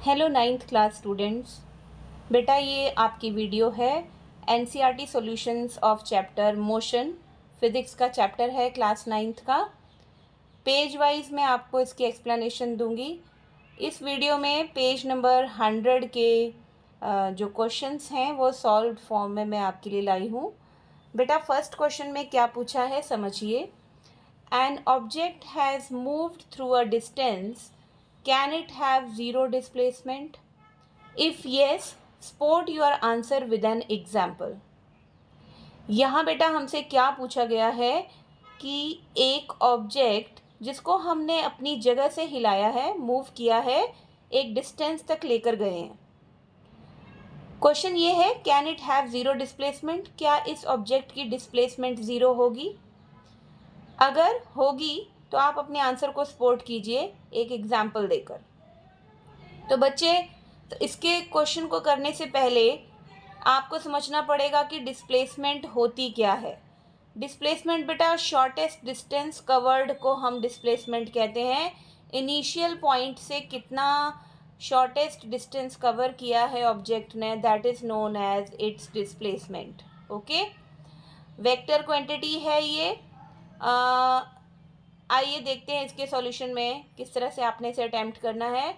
Hello ninth class students. बेटा ये आपकी वीडियो है NCERT solutions of chapter motion, physics का चैप्टर है क्लास नाइन्थ का। पेज वाइज मैं आपको इसकी एक्सप्लेनेशन दूंगी। इस वीडियो में पेज नंबर 100 के जो क्वेश्चंस हैं वो सॉल्व्ड फॉर्म में मैं आपके लिए लाई हूँ। बेटा फर्स्ट क्वेश्चन में क्या पूछा है समझिए। An object has moved through a distance, can it have zero displacement? If yes, sport your answer with an example. यहाँ बेटा हमसे क्या पूछा गया है कि एक ऑब्जेक्ट जिसको हमने अपनी जगह से हिलाया है, मूव किया है, एक डिस्टेंस तक लेकर गए हैं। क्वेश्चन ये है can it have zero displacement, क्या इस ऑब्जेक्ट की डिस्प्लेसमेंट ज़ीरो होगी? अगर होगी तो आप अपने आंसर को सपोर्ट कीजिए एक एग्जाम्पल देकर। तो बच्चे, तो इसके क्वेश्चन को करने से पहले आपको समझना पड़ेगा कि डिस्प्लेसमेंट होती क्या है। डिस्प्लेसमेंट बेटा शॉर्टेस्ट डिस्टेंस कवर्ड को हम डिस्प्लेसमेंट कहते हैं। इनिशियल पॉइंट से कितना शॉर्टेस्ट डिस्टेंस कवर किया है ऑब्जेक्ट ने, that is known as its displacement. Okay, vector quantity है ये। आइए देखते हैं इसके सॉल्यूशन में किस तरह से आपने इसे अटेम्प्ट करना है।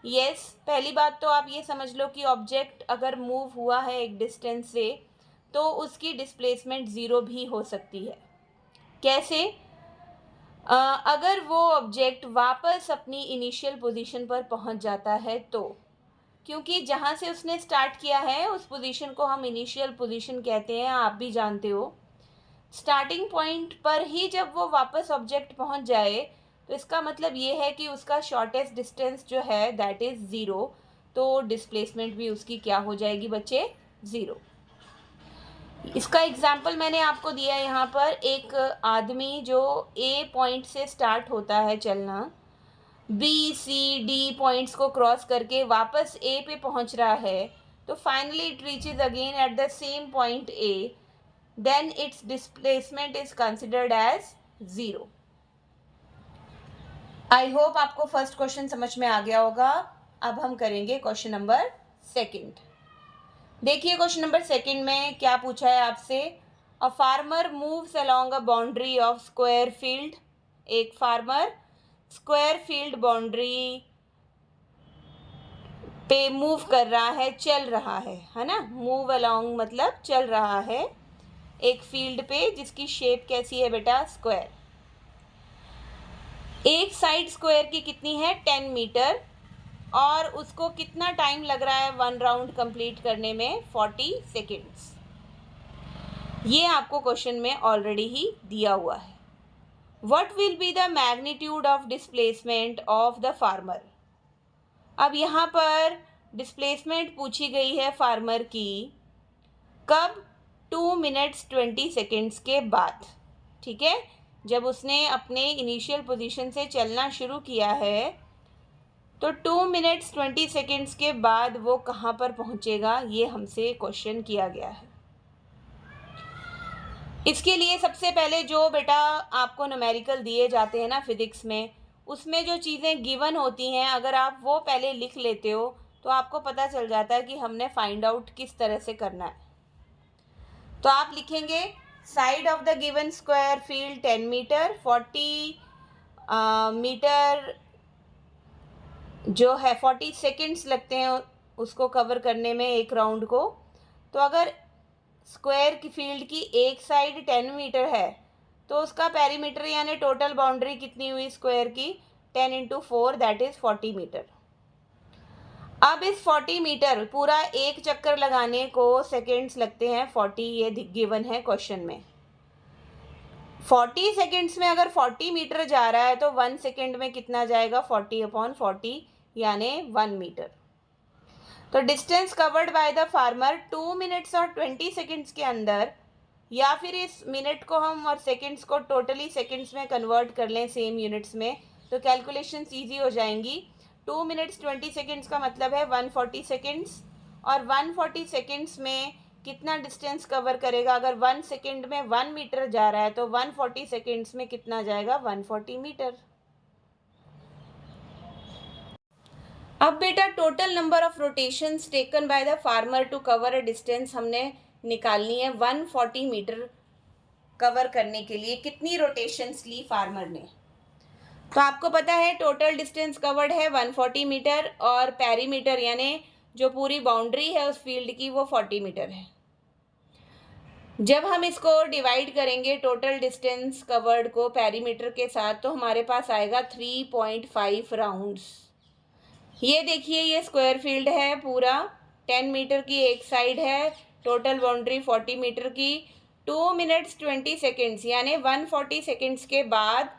यस, पहली बात तो आप ये समझ लो कि ऑब्जेक्ट अगर मूव हुआ है एक डिस्टेंस से तो उसकी डिस्प्लेसमेंट ज़ीरो भी हो सकती है। कैसे? अगर वो ऑब्जेक्ट वापस अपनी इनिशियल पोजीशन पर पहुंच जाता है तो, क्योंकि जहां से उसने स्टार्ट किया है उस पोजीशन को हम इनिशियल पोजीशन कहते हैं, आप भी जानते हो। स्टार्टिंग पॉइंट पर ही जब वो वापस ऑब्जेक्ट पहुंच जाए तो इसका मतलब ये है कि उसका शॉर्टेस्ट डिस्टेंस जो है दैट इज़ ज़ीरो, तो डिस्प्लेसमेंट भी उसकी क्या हो जाएगी बच्चे? ज़ीरो। इसका एग्जाम्पल मैंने आपको दिया है यहाँ पर। एक आदमी जो ए पॉइंट से स्टार्ट होता है चलना, बी सी डी पॉइंट्स को क्रॉस करके वापस ए पे पहुँच रहा है, तो finally it reaches again at the same point A, then its displacement is considered as zero. I hope आपको फर्स्ट क्वेश्चन समझ में आ गया होगा। अब हम करेंगे क्वेश्चन नंबर सेकंड। देखिए क्वेश्चन नंबर सेकंड में क्या पूछा है आपसे। A farmer moves along a boundary of square field. एक फार्मर स्क्वायर फील्ड बाउंड्री पे मूव कर रहा है, चल रहा है ना। मूव अलोंग मतलब चल रहा है एक फील्ड पे जिसकी शेप कैसी है बेटा? स्क्वायर। एक साइड स्क्वायर की कितनी है? 10 मीटर। और उसको कितना टाइम लग रहा है वन राउंड कंप्लीट करने में? 40 सेकेंड्स। ये आपको क्वेश्चन में ऑलरेडी ही दिया हुआ है। What will be the magnitude of displacement of the farmer? अब यहाँ पर डिस्प्लेसमेंट पूछी गई है फार्मर की, कब? 2 मिनट्स 20 सेकेंड्स के बाद। ठीक है, जब उसने अपने इनिशियल पोजीशन से चलना शुरू किया है तो 2 मिनट्स 20 सेकेंड्स के बाद वो कहाँ पर पहुँचेगा, ये हमसे क्वेश्चन किया गया है। इसके लिए सबसे पहले जो बेटा आपको न्यूमेरिकल दिए जाते हैं ना फिज़िक्स में, उसमें जो चीज़ें गिवन होती हैं अगर आप वो पहले लिख लेते हो तो आपको पता चल जाता है कि हमने फाइंड आउट किस तरह से करना है। तो आप लिखेंगे side of the given square field 10 metre, 40 metre जो है 40 सेकेंड्स लगते हैं उसको कवर करने में एक राउंड को। तो अगर स्क्वायर की फील्ड की एक साइड 10 मीटर है तो उसका पेरीमीटर यानी टोटल बाउंड्री कितनी हुई स्क्वायर की? 10 इंटू 4 दैट इज़ 40 मीटर। अब इस 40 मीटर पूरा एक चक्कर लगाने को सेकेंड्स लगते हैं 40, ये गिवन है क्वेश्चन में। 40 सेकेंड्स में अगर 40 मीटर जा रहा है तो 1 सेकेंड में कितना जाएगा? 40/40 यानी 1 मीटर। तो distance covered by the farmer 2 minutes और 20 सेकेंड्स के अंदर, या फिर इस मिनट को हम और सेकेंड्स को टोटली सेकेंड्स में कन्वर्ट कर लें सेम यूनिट्स में तो कैलकुलेशंस ईजी हो जाएंगी। 2 मिनट्स 20 सेकेंड्स का मतलब है 140 सेकेंड्स, और 140 सेकेंड्स में कितना डिस्टेंस कवर करेगा? अगर 1 सेकेंड में 1 मीटर जा रहा है तो 140 सेकेंड्स में कितना जाएगा? 140 मीटर। अब बेटा total number of rotations taken by the farmer to cover a distance हमने निकालनी है। 140 मीटर कवर करने के लिए कितनी रोटेशंस ली फार्मर ने। तो आपको पता है टोटल डिस्टेंस कवर्ड है 140 मीटर और पेरीमीटर यानी जो पूरी बाउंड्री है उस फील्ड की वो 40 मीटर है। जब हम इसको डिवाइड करेंगे टोटल डिस्टेंस कवर्ड को पेरीमीटर के साथ तो हमारे पास आएगा 3.5 राउंड्स। ये देखिए ये स्क्वायर फील्ड है पूरा, 10 मीटर की एक साइड है, टोटल बाउंड्री 40 मीटर की। 2 मिनट्स 20 सेकेंड्स यानी 140 सेकेंड्स के बाद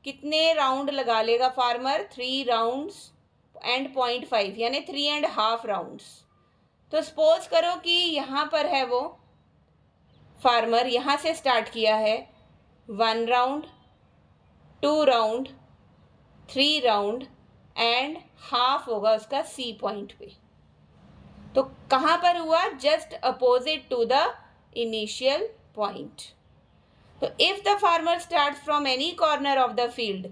कितने राउंड लगा लेगा फार्मर? 3 राउंड्स एंड 0.5 यानी 3.5 राउंड्स। तो सपोज करो कि यहाँ पर है वो फार्मर, यहाँ से स्टार्ट किया है 1 round, 2 round, 3 round and half होगा उसका सी पॉइंट पे। तो कहाँ पर हुआ? Just opposite to the initial point. तो if the farmer start from any corner of the field,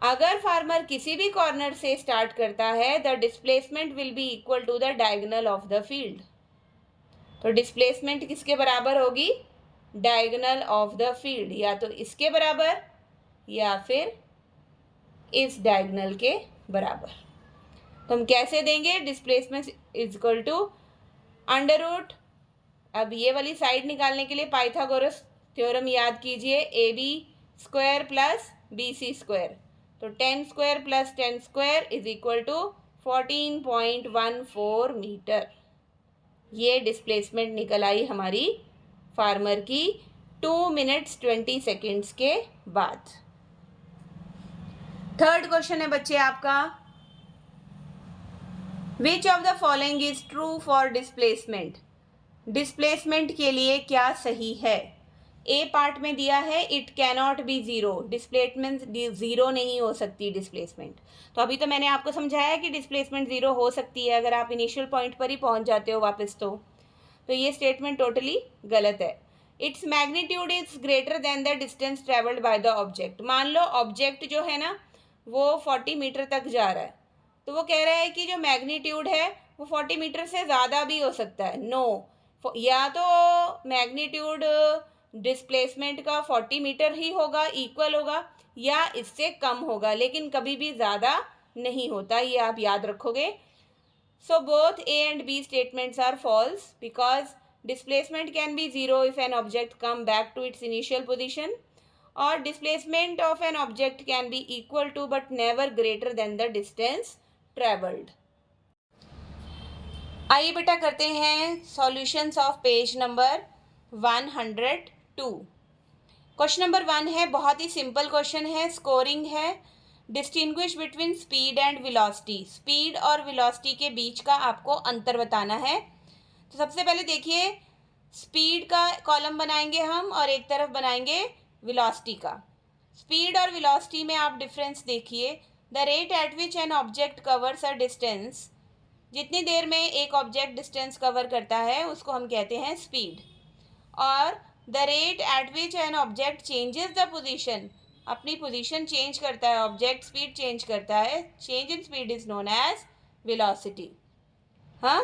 अगर फार्मर किसी भी कॉर्नर से स्टार्ट करता है the displacement will be equal to the diagonal of the field. तो डिस्प्लेसमेंट किसके बराबर होगी? डायगोनल ऑफ द फील्ड, या तो इसके बराबर या फिर इस डायगोनल के बराबर। तो हम कैसे देंगे? Displacement is equal to under root, अब ये वाली साइड निकालने के लिए पाइथागोरस थ्योरम याद कीजिए, A B square plus B C square. तो 10 square plus 10 square is equal to 14.14 metre. ये डिस्प्लेसमेंट निकल आई हमारी फार्मर की 2 मिनट्स 20 सेकेंड्स के बाद। थर्ड क्वेश्चन है बच्चे आपका, which of the following is true for displacement. Displacement के लिए क्या सही है? ए पार्ट में दिया है it cannot be zero, displacement zero नहीं हो सकती डिस्प्लेसमेंट। तो अभी तो मैंने आपको समझाया कि डिस्प्लेसमेंट जीरो हो सकती है अगर आप इनिशियल पॉइंट पर ही पहुंच जाते हो वापस। तो ये स्टेटमेंट टोटली गलत है। Its magnitude is greater than the distance travelled by the object. मान लो ऑब्जेक्ट जो है ना वो 40 मीटर तक जा रहा है, तो वो कह रहा है कि जो मैग्नीट्यूड है वो 40 मीटर से ज़्यादा भी हो सकता है। नो, या तो मैग्नीट्यूड डिस्प्लेसमेंट का 40 मीटर ही होगा, इक्वल होगा, या इससे कम होगा, लेकिन कभी भी ज़्यादा नहीं होता, ये आप याद रखोगे। So both A and B statements are false because displacement can be zero if an object come back to its initial position, or displacement of an object can be equal to but never greater than the distance traveled. आइए बेटा करते हैं solutions of page number 102। Question number 1 है, बहुत ही simple question है, scoring है। Distinguish between speed and velocity, speed और velocity के बीच का आपको अंतर बताना है। तो सबसे पहले देखिए स्पीड का कॉलम बनाएंगे हम और एक तरफ बनाएंगे वेलोसिटी का। स्पीड और वेलोसिटी में आप डिफरेंस देखिए। The rate at which an object covers a distance, जितनी देर में एक ऑब्जेक्ट डिस्टेंस कवर करता है उसको हम कहते हैं स्पीड। और the rate at which an object changes the position, अपनी पोजीशन चेंज करता है ऑब्जेक्ट, स्पीड चेंज करता है, change in speed is known as velocity. हाँ,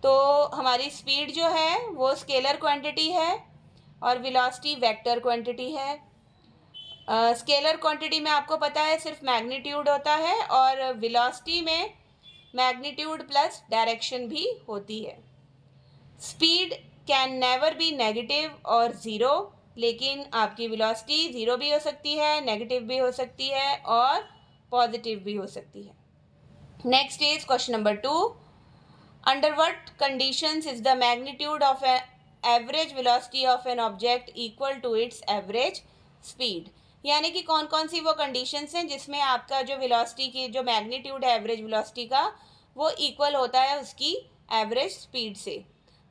तो हमारी स्पीड जो है वो स्केलर क्वांटिटी है और वेलोसिटी वेक्टर क्वांटिटी है। स्केलर क्वांटिटी में आपको पता है सिर्फ मैग्नीट्यूड होता है और वेलोसिटी में मैग्नीट्यूड प्लस डायरेक्शन भी होती है। Speed can never be negative और ज़ीरो, लेकिन आपकी वेलोसिटी ज़ीरो भी हो सकती है, नेगेटिव भी हो सकती है और पॉजिटिव भी हो सकती है। Next is question number 2, under what conditions is the magnitude of average velocity of an object equal to its average speed. यानी कि कौन कौन सी वो कंडीशंस हैं जिसमें आपका जो वेलोसिटी की जो मैग्नीट्यूड है एवरेज वेलोसिटी का वो इक्वल होता है उसकी एवरेज स्पीड से।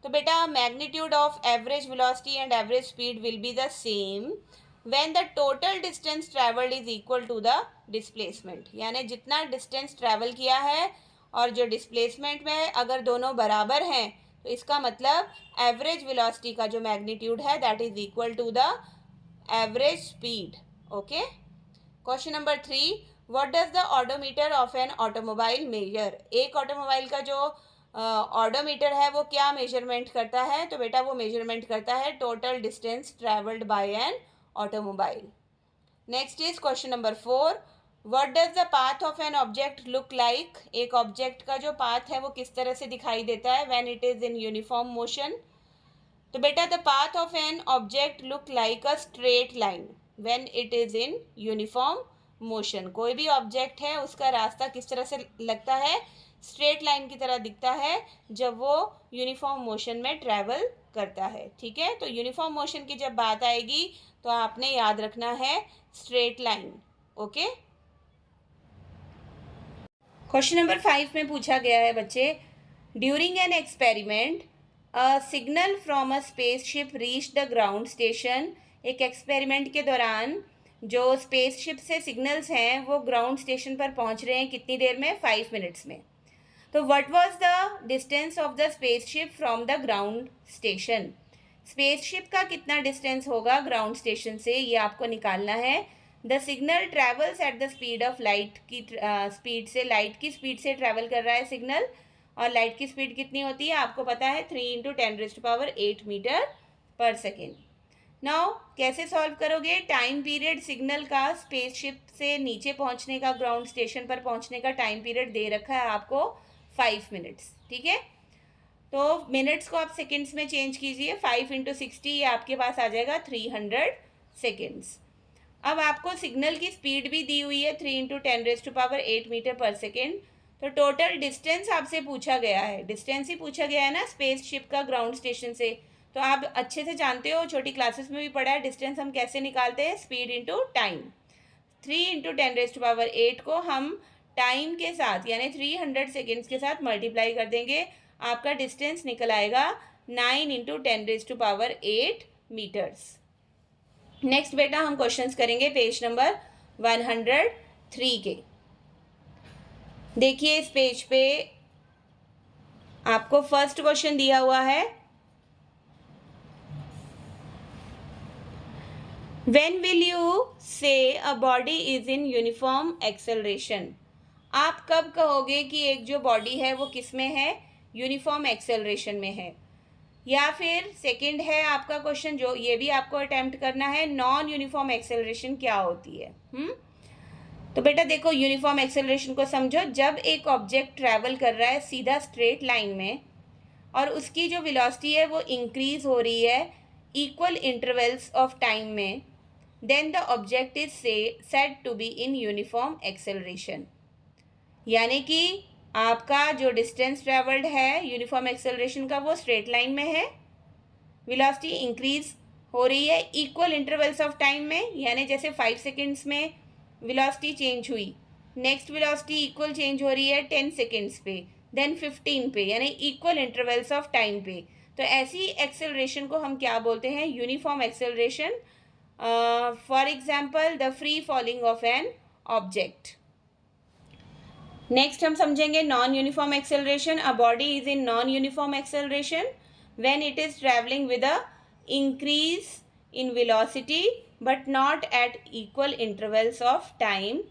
तो बेटा magnitude of average velocity and average speed will be the same when the total distance travelled is equal to the displacement. यानी जितना डिस्टेंस ट्रैवल किया है और जो डिस्प्लेसमेंट में अगर दोनों बराबर हैं तो इसका मतलब एवरेज वेलोसिटी का जो मैग्नीट्यूड है that is equal to the average speed. Okay, question number 3, what does the odometer of an automobile measure? एक ऑटोमोबाइल का जो ऑडोमीटर है वो क्या मेजरमेंट करता है? तो बेटा वो मेजरमेंट करता है total distance travelled by an automobile. Next is question number 4, what does the path of an object look like? एक ऑब्जेक्ट का जो पाथ है वो किस तरह से दिखाई देता है when it is in uniform motion? तो बेटा the path of an object look like a straight line when it is in uniform motion. कोई भी ऑब्जेक्ट है उसका रास्ता किस तरह से लगता है? स्ट्रेट लाइन की तरह दिखता है जब वो यूनिफॉर्म मोशन में ट्रैवल करता है। ठीक है, तो यूनिफॉर्म मोशन की जब बात आएगी तो आपने याद रखना है straight line. Okay, question number 5 में पूछा गया है बच्चे, during an experiment a signal from a spaceship reach the ground station. एक एक्सपेरिमेंट के दौरान जो स्पेसशिप से सिग्नल्स हैं वो ग्राउंड स्टेशन पर पहुंच रहे हैं कितनी देर में? 5 मिनट्स में। तो what was the distance of the spaceship from the ground station? Spaceship का कितना डिस्टेंस होगा ग्राउंड स्टेशन से, ये आपको निकालना है। The signal travels at the speed of light की स्पीड से, लाइट की स्पीड से ट्रैवल कर रहा है सिग्नल, और लाइट की स्पीड कितनी होती है आपको पता है? 3 × 10⁸ मीटर पर सेकेंड। नाउ कैसे सॉल्व करोगे? टाइम पीरियड सिग्नल का स्पेसशिप से नीचे पहुंचने का, ग्राउंड स्टेशन पर पहुंचने का टाइम पीरियड दे रखा है आपको 5 मिनट्स। ठीक है, तो मिनट्स को आप सेकेंड्स में चेंज कीजिए। 5 × 60 ये आपके पास आ जाएगा 300 सेकेंड्स। अब आपको सिग्नल की स्पीड भी दी हुई है 3 × 10⁸ मीटर पर सेकेंड। तो टोटल डिस्टेंस आपसे पूछा गया है, डिस्टेंस ही पूछा गया है ना स्पेसशिप का ग्राउंड स्टेशन से। तो आप अच्छे से जानते हो, छोटी क्लासेस में भी पढ़ा है, डिस्टेंस हम कैसे निकालते हैं? Speed into time. 3 × 10⁸ को हम टाइम के साथ यानी 300 सेकेंड्स के साथ मल्टीप्लाई कर देंगे, आपका डिस्टेंस निकल आएगा 9 × 10⁸ मीटर्स। नेक्स्ट बेटा हम क्वेश्चंस करेंगे पेज नंबर 103 के। देखिए इस पेज पे आपको फर्स्ट क्वेश्चन दिया हुआ है, व्हेन विल यू से a body is in uniform acceleration? आप कब कहोगे कि एक जो बॉडी है वो किस में है? यूनिफॉर्म एक्सेलरेशन में है। या फिर सेकंड है आपका क्वेश्चन, जो ये भी आपको अटेम्प्ट करना है, नॉन यूनिफॉर्म एक्सेलरेशन क्या होती है? तो बेटा देखो, यूनिफॉर्म एक्सेलरेशन को समझो, जब एक ऑब्जेक्ट ट्रैवल कर रहा है सीधा स्ट्रेट लाइन में और उसकी जो वेलोसिटी है वो इंक्रीज हो रही है इक्वल इंटरवल्स ऑफ टाइम में, then the object is said to be in uniform acceleration. यानी कि आपका जो डिस्टेंस ट्रेवल्ड है यूनिफॉर्म एक्सेलरेशन का वो स्ट्रेट लाइन में है, वेलोसिटी इंक्रीज हो रही है इक्वल इंटरवल्स ऑफ टाइम में, यानी जैसे 5 सेकेंड्स में वेलोसिटी चेंज हुई, नेक्स्ट वेलोसिटी इक्वल चेंज हो रही है 10 सेकेंड्स पे, देन 15 पे, यानी इक्वल इंटरवल्स ऑफ टाइम पे। तो ऐसी एक्सेलरेशन को हम क्या बोलते हैं? Uniform acceleration. For example the free falling of an object. Next हम समझेंगे non uniform acceleration. A body is in non uniform acceleration when it is travelling with a increase in velocity but not at equal intervals of time.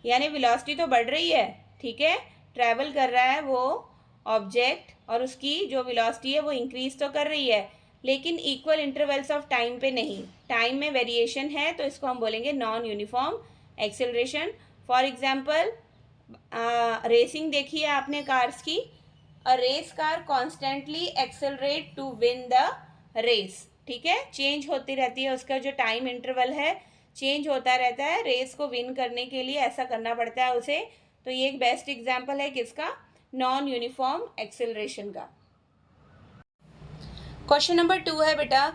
यानी velocity तो बढ़ रही है, ठीक है, travel कर रहा है वो ऑब्जेक्ट और उसकी जो वेलोसिटी है वो इंक्रीज तो कर रही है, लेकिन इक्वल इंटरवल्स ऑफ टाइम पे नहीं, टाइम में वेरिएशन है, तो इसको हम बोलेंगे non uniform acceleration. For example racing देखी है आपने कार्स की, a race car constantly accelerate to win the race. ठीक है, चेंज होती रहती है, उसका जो टाइम इंटरवल है चेंज होता रहता है, रेस को विन करने के लिए ऐसा करना पड़ता है उसे। तो ये एक बेस्ट एग्जाम्पल है किसका? नॉन यूनिफॉर्म एक्सेलरेशन का। क्वेश्चन नंबर 2 है बेटा,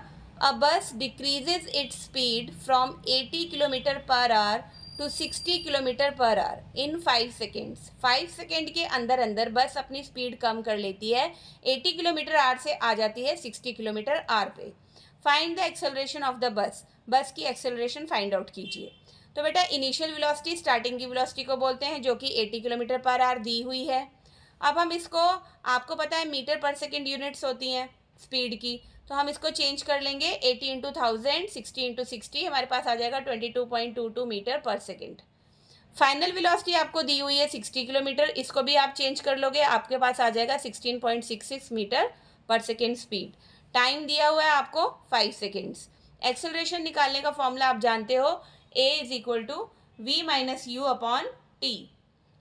a bus decreases its speed from 80 kilometre per hour to 60 kilometre per hour in 5 seconds. 5 second के अंदर अंदर बस अपनी स्पीड कम कर लेती है, 80 किलोमीटर आवर से आ जाती है 60 किलोमीटर आवर पे। Find the acceleration of the bus. बस की एक्सेलरेशन फाइंड आउट कीजिए। तो बेटा इनिशियल वेलोसिटी, स्टार्टिंग की वेलोसिटी को बोलते हैं, जो कि 80 किलोमीटर पर आवर दी हुई है। अब हम इसको, आपको पता है मीटर पर सेकेंड यूनिट्स होती हैं स्पीड की, तो हम इसको चेंज कर लेंगे 80 × 1000, 60 × 60, हमारे पास आ जाएगा 22.22 metre per second. Final velocity आपको दी हुई है 60 किलोमीटर, इसको भी आप चेंज कर लोगे, आपके पास आ जाएगा 16.66 metre per second speed. Time दिया हुआ है आपको 5 सेकेंड्स। एक्सेलरेशन निकालने का फॉर्मूला आप जानते हो, a is equal to v minus u upon t.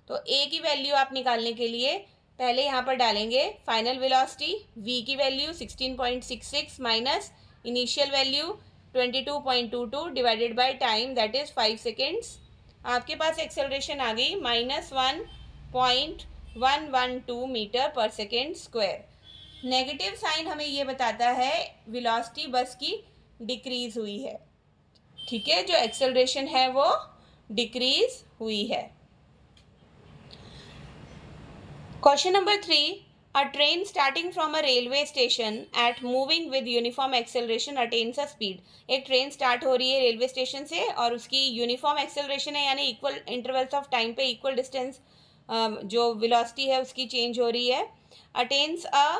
तो a की वैल्यू आप निकालने के लिए पहले यहाँ पर डालेंगे फाइनल वेलोसिटी, v की value 16.66 minus initial value 22.22 divided by time that is 5 seconds. आपके पास एक्सेलरेशन आ गई -1.112 metre per second square. Negative sign हमें ये बताता है वेलोसिटी बस की डिक्रीज हुई है, ठीक है, जो एक्सेलरेशन है वो डिक्रीज हुई है। Question number 3, a train starting from a railway station at moving with uniform acceleration attains a speed। एक ट्रेन स्टार्ट हो रही है रेलवे स्टेशन से और उसकी यूनिफॉर्म एक्सेलरेशन है, यानी इक्वल इंटरवल्स ऑफ टाइम पे इक्वल डिस्टेंस जो वेलोसिटी है उसकी चेंज हो रही है। Attains a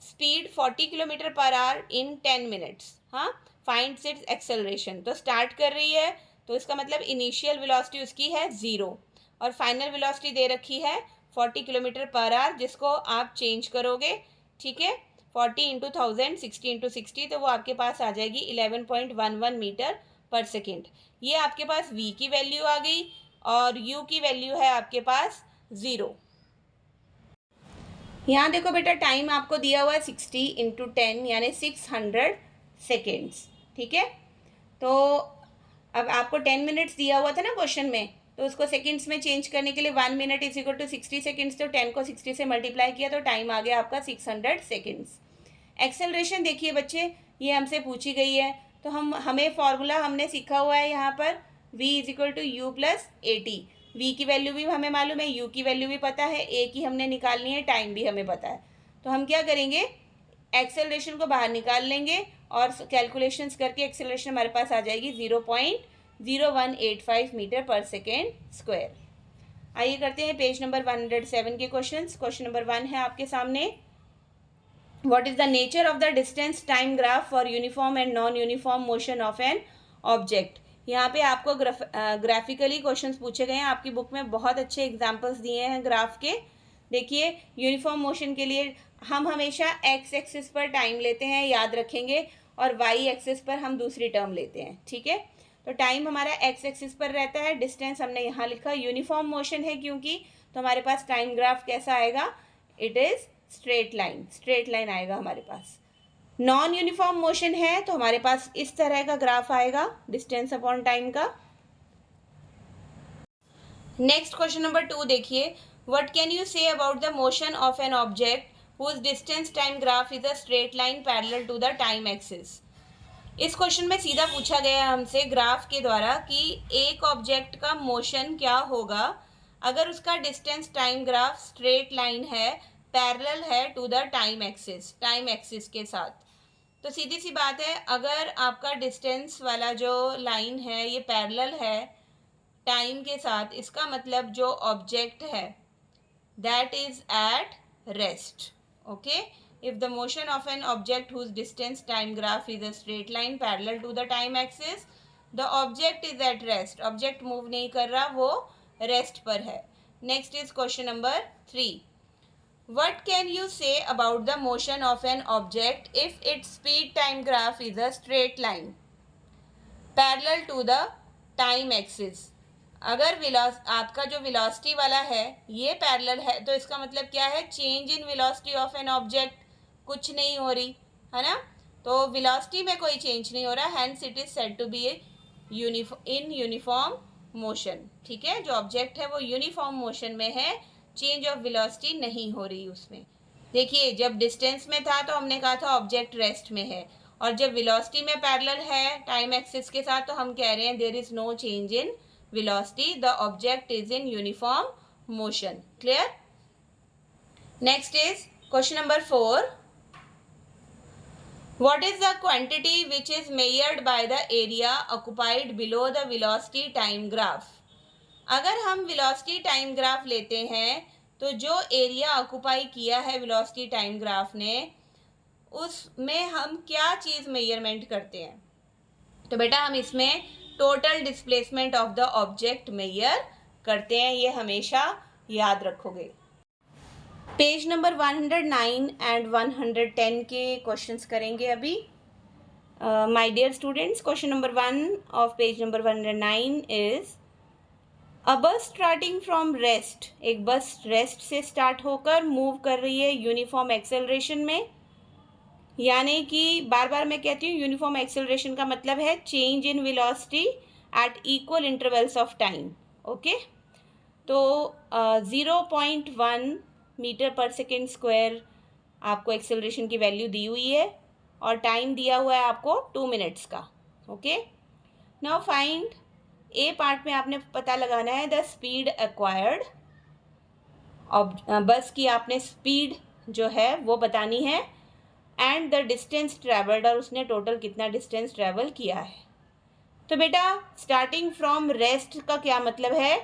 speed 40 kilometre per hour in 10 minutes. हाँ, फाइंड्स इट्स एक्सेलरेशन। तो स्टार्ट कर रही है तो इसका मतलब इनिशियल वेलोसिटी उसकी है 0 और फाइनल वेलोसिटी दे रखी है 40 किलोमीटर पर आवर, जिसको आप चेंज करोगे, ठीक है, 40 इंटू 1000 60 इंटू 60, तो वो आपके पास आ जाएगी 11.11 मीटर पर सेकेंड। ये आपके पास v की वैल्यू आ गई और u की वैल्यू है आपके पास 0। यहाँ देखो बेटा, टाइम आपको दिया हुआ है 60 इंटू 10 यानी 600 सेकेंड्स, ठीक है। तो अब आपको 10 मिनट्स दिया हुआ था ना क्वेश्चन में, तो उसको सेकंड्स में चेंज करने के लिए 1 minute is equal to 60 seconds, तो 10 को 60 से मल्टीप्लाई किया तो टाइम आ गया आपका 600 सेकेंड्स। एक्सेलरेशन देखिए बच्चे, ये हमसे पूछी गई है, तो हमें फॉर्मूला हमने सीखा हुआ है यहाँ पर v is equal to u plus a t. V की वैल्यू भी हमें मालूम है, यू की वैल्यू भी पता है, ए की हमने निकालनी है, टाइम भी हमें पता है। तो हम क्या करेंगे, एक्सेलरेशन को बाहर निकाल लेंगे और कैलकुलेशंस करके एक्सेलरेशन हमारे पास आ जाएगी 0.0185 मीटर पर सेकेंड स्क्वायर। आइए करते हैं पेज नंबर 107 के क्वेश्चंस। क्वेश्चन नंबर 1 है आपके सामने, what is the nature of the distance time graph for uniform and non uniform motion of an object. यहाँ पे आपको ग्राफिकली क्वेश्चंस पूछे गए हैं, आपकी बुक में बहुत अच्छे एग्जाम्पल्स दिए हैं ग्राफ के। देखिए, यूनिफॉर्म मोशन के लिए हम हमेशा एक्स एक्सिस पर टाइम लेते हैं, याद रखेंगे, और वाई एक्सिस पर हम दूसरी टर्म लेते हैं, ठीक है। तो टाइम हमारा एक्स एक्सिस पर रहता है, डिस्टेंस हमने यहाँ लिखा, यूनिफॉर्म मोशन है क्योंकि, तो हमारे पास टाइम ग्राफ कैसा आएगा, it is straight line, straight line आएगा हमारे पास। नॉन यूनिफॉर्म मोशन है तो हमारे पास इस तरह का ग्राफ आएगा डिस्टेंस अपॉन टाइम का। नेक्स्ट क्वेश्चन नंबर 2 देखिए, what can you say about the motion of an object whose distance time graph is a straight line parallel to the time axis. इस क्वेश्चन में सीधा पूछा गया है हमसे ग्राफ के द्वारा कि एक ऑब्जेक्ट का मोशन क्या होगा अगर उसका distance time graph straight line है, पैरेलल है टू द टाइम एक्सिस के साथ। तो सीधी सी बात है, अगर आपका डिस्टेंस वाला जो लाइन है ये पैरेलल है टाइम के साथ, इसका मतलब जो ऑब्जेक्ट है that is at rest. Okay, if the motion of an object whose distance time graph is a straight line parallel to the time axis, the object is at rest। object move नहीं कर रहा, वो rest पर है। next is question number 3, what can you say about the motion of an object if its speed time graph is a straight line parallel to the time axis। अगर आपका जो velocity वाला है ये पैरेलल है तो इसका मतलब क्या है, change in velocity of an object कुछ नहीं हो रही है ना, तो वेलोसिटी में कोई चेंज नहीं हो रहा, hence it is said to be in uniform motion. ठीक है, जो ऑब्जेक्ट है वो यूनिफॉर्म मोशन में है, चेंज ऑफ वेलोसिटी नहीं हो रही उसमें। देखिए, जब डिस्टेंस में था तो हमने कहा था ऑब्जेक्ट रेस्ट में है, और जब वेलोसिटी में पैरेलल है टाइम एक्सिस के साथ तो हम कह रहे हैं there is no change in velocity, the object is in uniform motion. Clear? Next is question number 4, what is the quantity which is measured by the area occupied below the velocity time graph। अगर हम velocity time graph लेते हैं तो जो area occupy किया है velocity time graph ने, उसमें हम क्या चीज़ मेजरमेंट करते हैं, तो बेटा हम इसमें total displacement of the object measure करते हैं, ये हमेशा याद रखोगे। पेज नंबर 109 एंड 110 के क्वेश्चंस करेंगे अभी। My dear students, question number 1 of page number 109 is a bus starting from rest, एक बस रेस्ट से स्टार्ट होकर मूव कर रही है यूनिफॉर्म एक्सेलरेशन में। यानी कि बार बार मैं कहती हूँ यूनिफॉर्म एक्सेलरेशन का मतलब है change in velocity at equal intervals of time. Okay, तो 0.1 मीटर पर सेकेंड स्क्वायर आपको एक्सेलरेशन की वैल्यू दी हुई है और टाइम दिया हुआ है आपको 2 मिनट्स का। ओके, नाउ फाइंड, ए पार्ट में आपने पता लगाना है द स्पीड एक्वायर्ड, बस की आपने स्पीड जो है वो बतानी है, एंड द डिस्टेंस ट्रेवल्ड, और उसने टोटल कितना डिस्टेंस ट्रेवल किया है। तो बेटा स्टार्टिंग फ्रॉम रेस्ट का क्या मतलब है,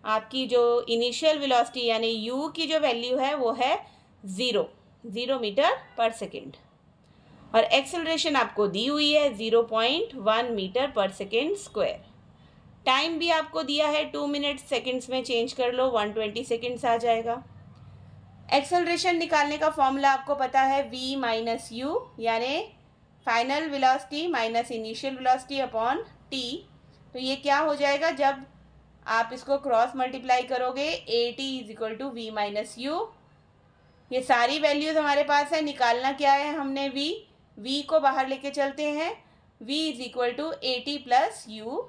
आपकी जो इनिशियल वेलोसिटी यानी u की जो वैल्यू है वो है 0 मीटर पर सेकेंड, और एक्सेलरेशन आपको दी हुई है 0.1 metre per second square. Time भी आपको दिया है 2 मिनट, सेकेंड्स में चेंज कर लो 120 सेकेंड्स आ जाएगा। एक्सेलरेशन निकालने का फॉर्मूला आपको पता है v माइनस यू, यानी final velocity minus initial velocity upon t। तो ये क्या हो जाएगा, जब आप इसको क्रॉस मल्टीप्लाई करोगे at is equal to v minus u. ये सारी वैल्यूज हमारे पास है, निकालना क्या है हमने v को बाहर लेके चलते हैं, v is equal to at plus u.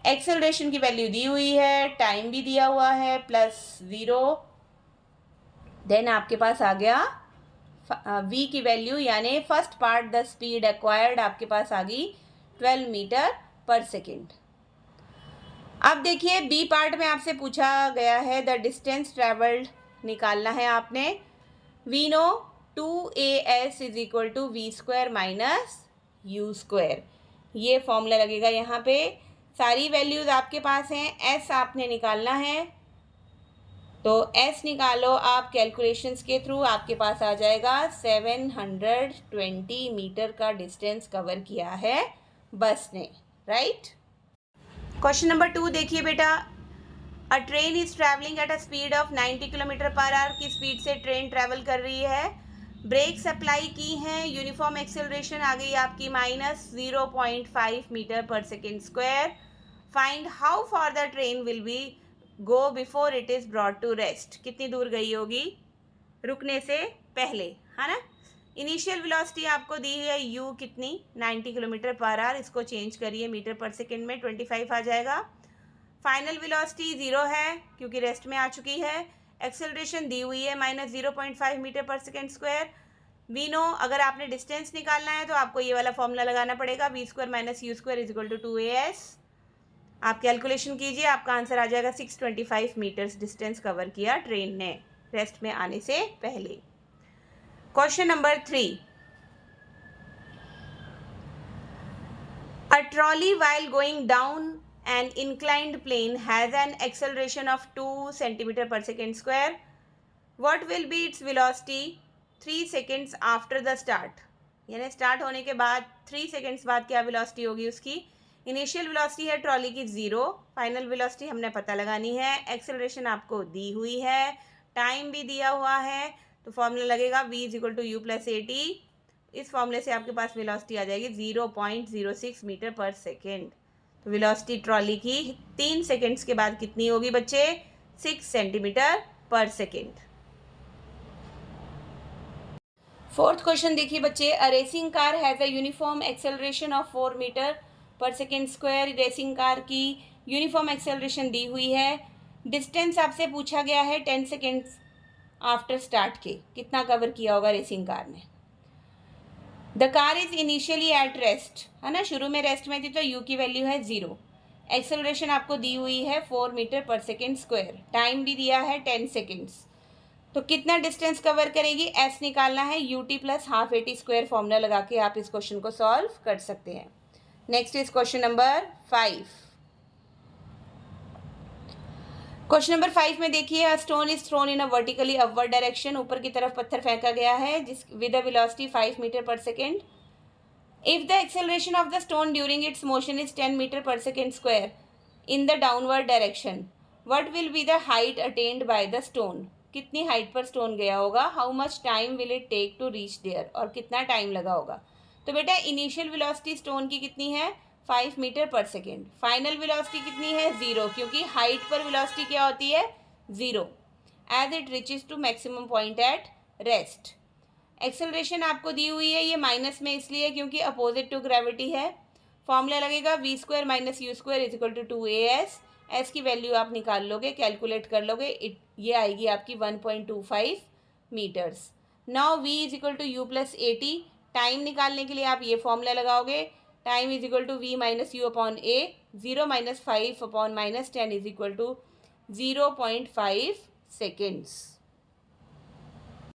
Acceleration की वैल्यू दी हुई है, टाइम भी दिया हुआ है प्लस 0, देन आपके पास आ गया v की वैल्यू, यानी first part the speed acquired आपके पास आ गई 12 मीटर पर सेकेंड। अब देखिए बी पार्ट में आपसे पूछा गया है द डिस्टेंस ट्रेवल्ड निकालना है आपने। We know 2as is equal to v square minus u square, ये फॉर्मूला लगेगा यहाँ पे। सारी वैल्यूज आपके पास हैं, s आपने निकालना है, तो s निकालो आप कैलकुलेशंस के थ्रू, आपके पास आ जाएगा 720 मीटर का डिस्टेंस कवर किया है बस ने, राइट। क्वेश्चन नंबर 2 देखिए बेटा, अ train is travelling at a speed of 90 kilometre per our की स्पीड से ट्रेन ट्रैवल कर रही है, ब्रेक्स अप्लाई की हैं, यूनिफॉर्म एक्सेलरेशन आ गई आपकी minus 0.5 metre per second square. Find how far the train will be go before it is brought to rest, कितनी दूर गई होगी रुकने से पहले, है ना। इनिशियल वेलोसिटी आपको दी है u कितनी 90 किलोमीटर पर आवर, इसको चेंज करिए मीटर पर सेकेंड में 25 आ जाएगा। फाइनल वेलोसिटी 0 है क्योंकि रेस्ट में आ चुकी है। एक्सेलरेशन दी हुई है minus 0.5 metre per second square. We know, अगर आपने डिस्टेंस निकालना है तो आपको ये वाला फॉर्मूला लगाना पड़ेगा, v square minus u square is equal to 2as। आप कैलकुलेशन कीजिए, आपका आंसर आ जाएगा 625 मीटर्स डिस्टेंस कवर किया ट्रेन ने रेस्ट में आने से पहले। Question number 3, a trolley while going down an inclined plane has an acceleration of 2 centimeter per second square. What will be its velocity 3 seconds after the start? यानी start होने के बाद 3 सेकेंड्स बाद क्या वेलोसिटी होगी उसकी। इनिशियल वेलोसिटी है trolley की 0, फाइनल वेलोसिटी हमने पता लगानी है, एक्सेलरेशन आपको दी हुई है, टाइम भी दिया हुआ है, तो फॉर्मूला लगेगा v is equal to u plus at। इस फॉर्मूले से आपके पास वेलोसिटी आ जाएगी 0.06 मीटर पर सेकेंड। तो वेलोसिटी ट्रॉली की 3 सेकेंड्स के बाद कितनी होगी बच्चे, 6 सेंटीमीटर पर सेकेंड। फोर्थ क्वेश्चन देखिए बच्चे, a racing car has a uniform acceleration of 4 metre per second square. Racing car की यूनिफॉर्म एक्सेलरेशन दी हुई है, डिस्टेंस आपसे पूछा गया है 10 सेकेंड्स आफ्टर स्टार्ट के, कितना कवर किया होगा रेसिंग कार ने। The car is initially at rest, है ना, शुरू में रेस्ट में थी तो u की वैल्यू है 0, एक्सेलरेशन आपको दी हुई है 4 metre per second square, time भी दिया है 10 सेकेंड्स, तो कितना डिस्टेंस कवर करेगी, s निकालना है, ut plus half at square formula लगा के आप इस क्वेश्चन को सॉल्व कर सकते हैं। Next is question number 5। Question number 5 में देखिए, a stone is thrown in a vertically upward direction, ऊपर की तरफ पत्थर फेंका गया है जिस with a velocity 5 metre per second. If the acceleration of the stone during its motion is 10 metre per second square, in the downward direction, what will be the height attained by the stone, कितनी height पर stone गया होगा, how much time will it take to reach there, और कितना time लगा होगा। तो बेटा इनिशियल वेलोसिटी स्टोन की कितनी है 5 metre per second, final velocity कितनी है 0, क्योंकि हाइट पर वेलोसिटी क्या होती है 0, as it reaches to maximum point at rest. Acceleration आपको दी हुई है, ये माइनस में इसलिए क्योंकि अपोजिट टू ग्रेविटी है। फॉर्मूला लगेगा v square minus u square is equal to 2as, s की वैल्यू आप निकाल लोगे, कैलकुलेट कर लोगे, ये आएगी आपकी 1.25 metres. Now v is equal to u plus 80, time निकालने के लिए आप ये फॉर्मूला लगाओगे, time is equal to v minus u upon a, 0 minus 5 upon minus 10 is equal to 0.5 seconds.